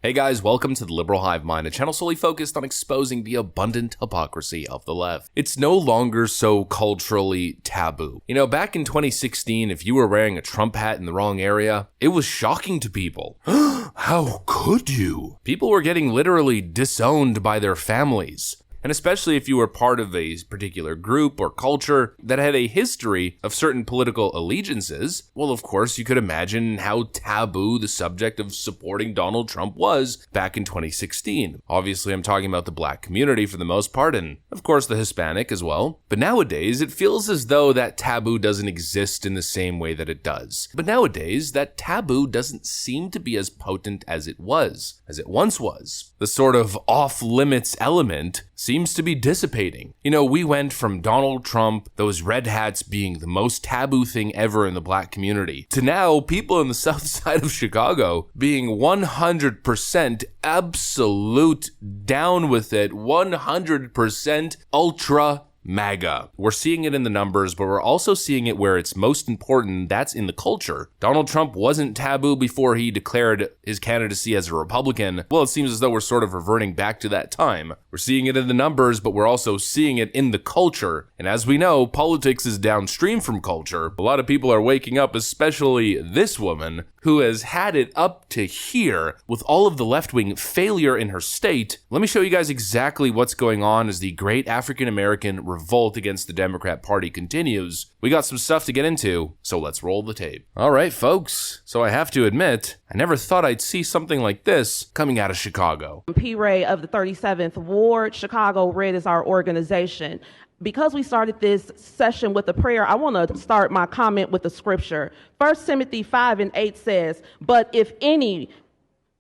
Hey guys, welcome to the Liberal Hive Mind, a channel solely focused on exposing the abundant hypocrisy of the left. It's no longer so culturally taboo. You know, back in 2016, if you were wearing a Trump hat in the wrong area, it was shocking to people. How could you? People were getting literally disowned by their families. And especially if you were part of a particular group or culture that had a history of certain political allegiances, well, of course, you could imagine how taboo the subject of supporting Donald Trump was back in 2016. Obviously, I'm talking about the black community for the most part, and of course the Hispanic as well. But nowadays, it feels as though that taboo doesn't exist in the same way that it does. But nowadays, that taboo doesn't seem to be as potent as it once was. The sort of off-limits element seems to be dissipating. You know, we went from Donald Trump, those red hats being the most taboo thing ever in the black community, to now people in the south side of Chicago being 100% absolute down with it, 100% ultra MAGA. We're seeing it in the numbers, but we're also seeing it where it's most important, that's in the culture. Donald Trump wasn't taboo before he declared his candidacy as a Republican. Well, it seems as though we're sort of reverting back to that time. We're seeing it in the numbers, but we're also seeing it in the culture. And as we know, politics is downstream from culture. A lot of people are waking up, especially this woman, who has had it up to here with all of the left-wing failure in her state. Let me show you guys exactly what's going on as the great African-American revolt against the Democrat Party continues. We got some stuff to get into, so let's roll the tape. All right, folks. So I have to admit, I never thought I'd see something like this coming out of Chicago. P. Ray of the 37th Ward, Chicago Red is our organization. Because we started this session with a prayer, I want to start my comment with the scripture. 1 Timothy 5:8 says, "But if any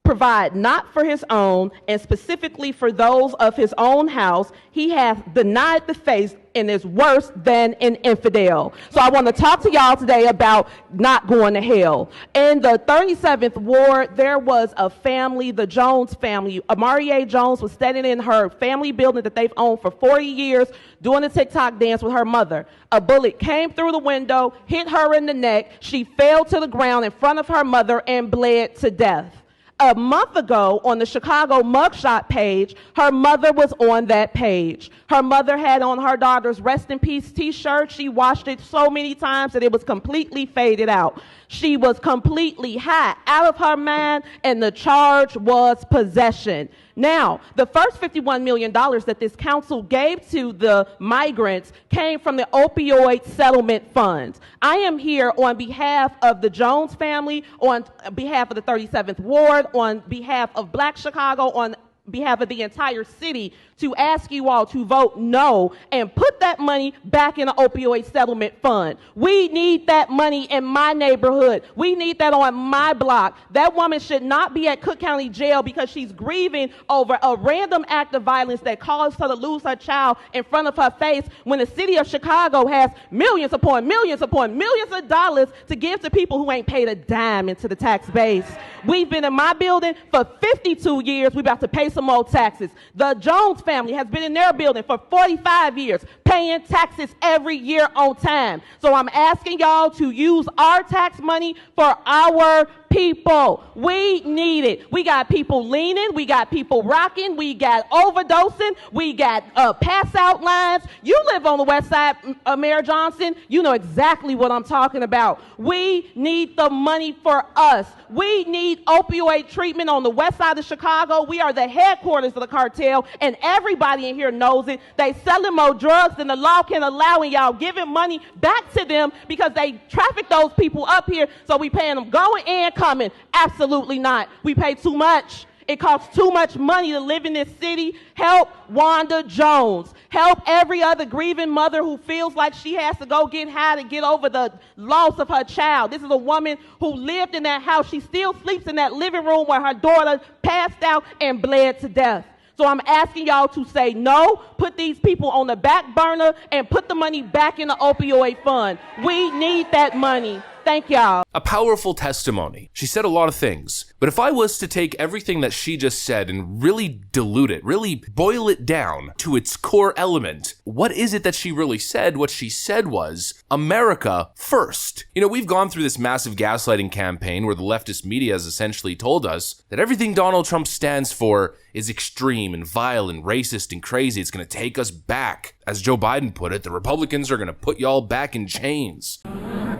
provide not for his own, and specifically for those of his own house, he hath denied the faith and is worse than an infidel." So I want to talk to y'all today about not going to hell. In the 37th Ward, there was a family, the Jones family. Amarie Jones was standing in her family building that they've owned for 40 years doing a TikTok dance with her mother. A bullet came through the window, hit her in the neck. She fell to the ground in front of her mother and bled to death. A month ago, on the Chicago mugshot page, her mother was on that page. Her mother had on her daughter's Rest in Peace t-shirt. She washed it so many times that it was completely faded out. She was completely high, out of her mind, and the charge was possession. Now, the first $51 million that this council gave to the migrants came from the opioid settlement funds. I am here on behalf of the Jones family, on behalf of the 37th Ward, on behalf of Black Chicago, on behalf of the entire city, to ask you all to vote no and put that money back in the opioid settlement fund. We need that money in my neighborhood. We need that on my block. That woman should not be at Cook County Jail because she's grieving over a random act of violence that caused her to lose her child in front of her face, when the city of Chicago has millions upon millions upon millions of dollars to give to people who ain't paid a dime into the tax base. We've been in my building for 52 years. We're about to pay some more taxes. The Jones family has been in their building for 45 years, paying taxes every year on time. So I'm asking y'all to use our tax money for our people. We need it. We got people leaning, we got people rocking, we got overdosing, we got pass out lines. You live on the west side, Mayor Johnson, you know exactly what I'm talking about. We need the money for us. We need opioid treatment on the west side of Chicago. We are the headquarters of the cartel, and everybody in here knows it. They selling more drugs than the law can allow, and y'all giving money back to them because they traffic those people up here, so we paying them going and coming. Absolutely not. We pay too much. It costs too much money to live in this city. Help Wanda Jones. Help every other grieving mother who feels like she has to go get high to get over the loss of her child. This is a woman who lived in that house. She still sleeps in that living room where her daughter passed out and bled to death. So I'm asking y'all to say no, put these people on the back burner, and put the money back in the opioid fund. We need that money. Thank y'all. A powerful testimony. She said a lot of things. But if I was to take everything that she just said and really dilute it, really boil it down to its core element, what is it that she really said? What she said was, America first. You know, we've gone through this massive gaslighting campaign where the leftist media has essentially told us that everything Donald Trump stands for is extreme and vile and racist and crazy. It's going to take us back. As Joe Biden put it, the Republicans are going to put y'all back in chains.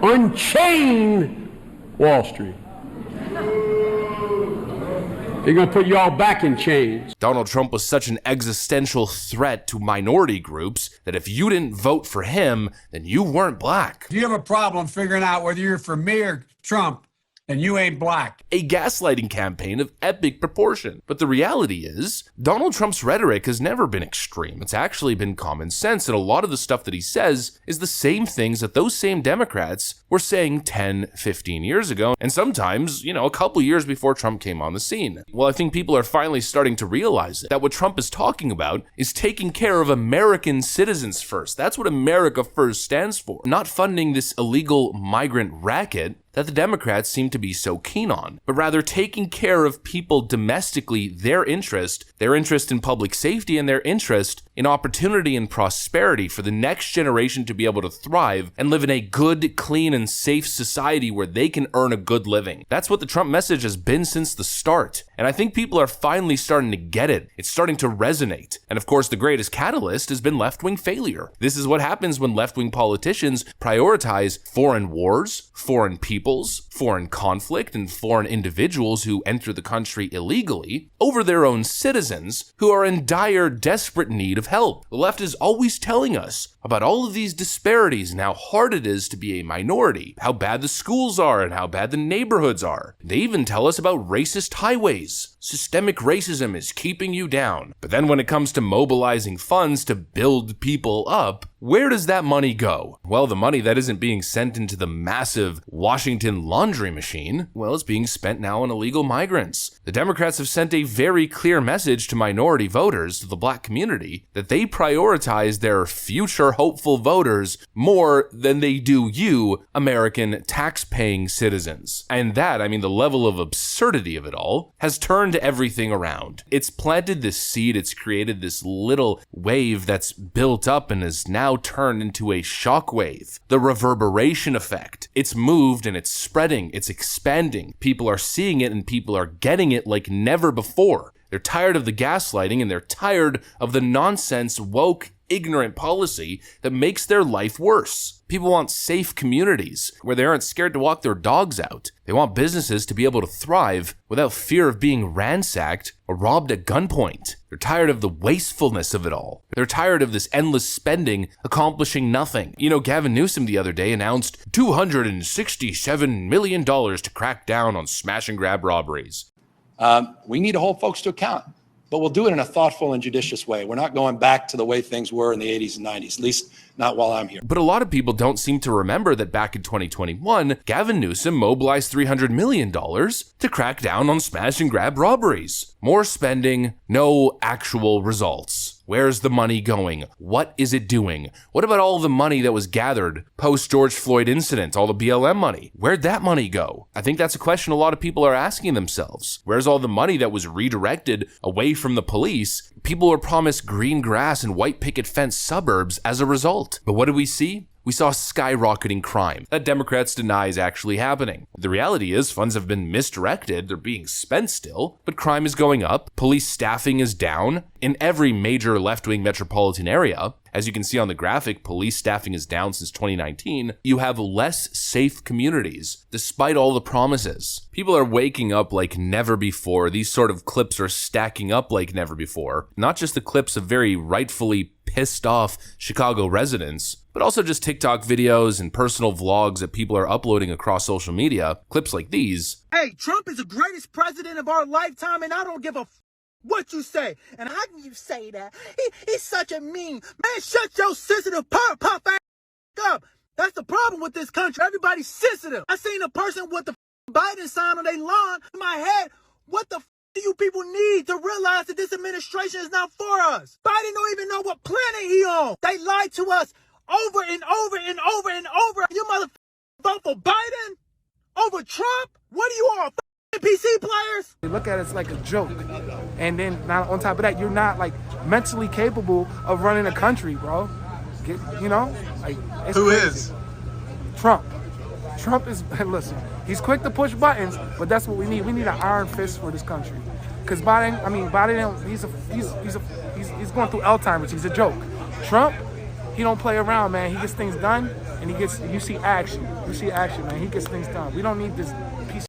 Unchain Wall Street. They're going to put y'all back in chains. Donald Trump was such an existential threat to minority groups that if you didn't vote for him, then you weren't black. If you have a problem figuring out whether you're for me or Trump, and you ain't black. A gaslighting campaign of epic proportion. But the reality is, Donald Trump's rhetoric has never been extreme. It's actually been common sense, and a lot of the stuff that he says is the same things that those same Democrats were saying 10, 15 years ago, and sometimes, a couple years before Trump came on the scene. Well, I think people are finally starting to realize that what Trump is talking about is taking care of American citizens first. That's what America First stands for. Not funding this illegal migrant racket that the Democrats seem to be so keen on, but rather taking care of people domestically, their interest in public safety, and their interest in opportunity and prosperity for the next generation to be able to thrive and live in a good, clean, and safe society where they can earn a good living. That's what the Trump message has been since the start, and I think people are finally starting to get it. It's starting to resonate. And of course, the greatest catalyst has been left-wing failure. This is what happens when left-wing politicians prioritize foreign wars, foreign peoples, foreign conflict, and foreign individuals who enter the country illegally over their own citizens who are in dire, desperate need of help. The left is always telling us about all of these disparities and how hard it is to be a minority, how bad the schools are and how bad the neighborhoods are. They even tell us about racist highways. Systemic racism is keeping you down. But then when it comes to mobilizing funds to build people up, where does that money go? Well, the money that isn't being sent into the massive Washington laundry machine, well, it's being spent now on illegal migrants. The Democrats have sent a very clear message to minority voters, to the black community, that they prioritize their future hopeful voters more than they do you, American tax-paying citizens. And that, the level of absurdity of it all, has turned everything around. It's planted this seed, it's created this little wave that's built up and is now turned into a shockwave. The reverberation effect. It's moved and it's spreading, it's expanding. People are seeing it and people are getting it like never before. They're tired of the gaslighting and they're tired of the nonsense, woke, ignorant policy that makes their life worse. People want safe communities where they aren't scared to walk their dogs out. They want businesses to be able to thrive without fear of being ransacked or robbed at gunpoint. They're tired of the wastefulness of it all. They're tired of this endless spending accomplishing nothing. Gavin Newsome the other day announced $267 million to crack down on smash and grab robberies. We need to hold folks to account, but we'll do it in a thoughtful and judicious way. We're not going back to the way things were in the 80s and 90s, at least not while I'm here. But a lot of people don't seem to remember that back in 2021, Gavin Newsome mobilized $300 million to crack down on smash and grab robberies. More spending, no actual results. Where's the money going? What is it doing? What about all the money that was gathered post-George Floyd incident, all the BLM money? Where'd that money go? I think that's a question a lot of people are asking themselves. Where's all the money that was redirected away from the police? People were promised green grass and white picket fence suburbs as a result. But what did we see? We saw skyrocketing crime that Democrats deny is actually happening. The reality is funds have been misdirected, they're being spent still, but crime is going up, police staffing is down in every major left-wing metropolitan area. As you can see on the graphic, police staffing is down since 2019. You have less safe communities, despite all the promises. People are waking up like never before. These sort of clips are stacking up like never before. Not just the clips of very rightfully pissed off Chicago residents, but also just TikTok videos and personal vlogs that people are uploading across social media. Clips like these. Hey, Trump is the greatest president of our lifetime, and I don't give a what you say. And how can you say that? He's such a mean man. Shut your sensitive pop ass up. That's the problem with this country. Everybody's sensitive. I seen a person with the Biden sign on their lawn. In my head, what the do you people need to realize that this administration is not for us? Biden don't even know what planet he on. They lied to us over and over and over and over. You vote for Biden over Trump? What are you all, PC players? They look at it as like a joke. And then not on top of that, you're not like mentally capable of running a country, bro. It's Who crazy. is? Trump. Trump is, listen, he's quick to push buttons, but that's what we need. We need an iron fist for this country. Because Biden, he's going through Alzheimer's. He's a joke. Trump, he don't play around, man. He gets things done, and you see action. You see action, man. He gets things done. We don't need this piece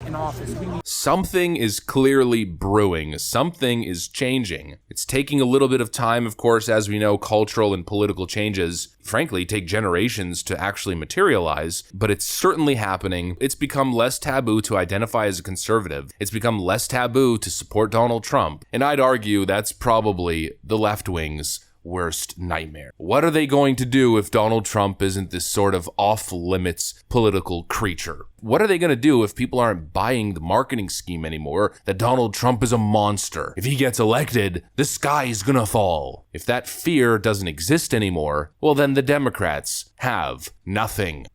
in office. We need. Something is clearly brewing. Something is changing. It's taking a little bit of time, of course, as we know, cultural and political changes, frankly, take generations to actually materialize, but it's certainly happening. It's become less taboo to identify as a conservative. It's become less taboo to support Donald Trump. And I'd argue that's probably the left wing's worst nightmare. What are they going to do if Donald Trump isn't this sort of off-limits political creature? What are they going to do if people aren't buying the marketing scheme anymore that Donald Trump is a monster? If he gets elected, the sky is going to fall. If that fear doesn't exist anymore, well then the Democrats have nothing.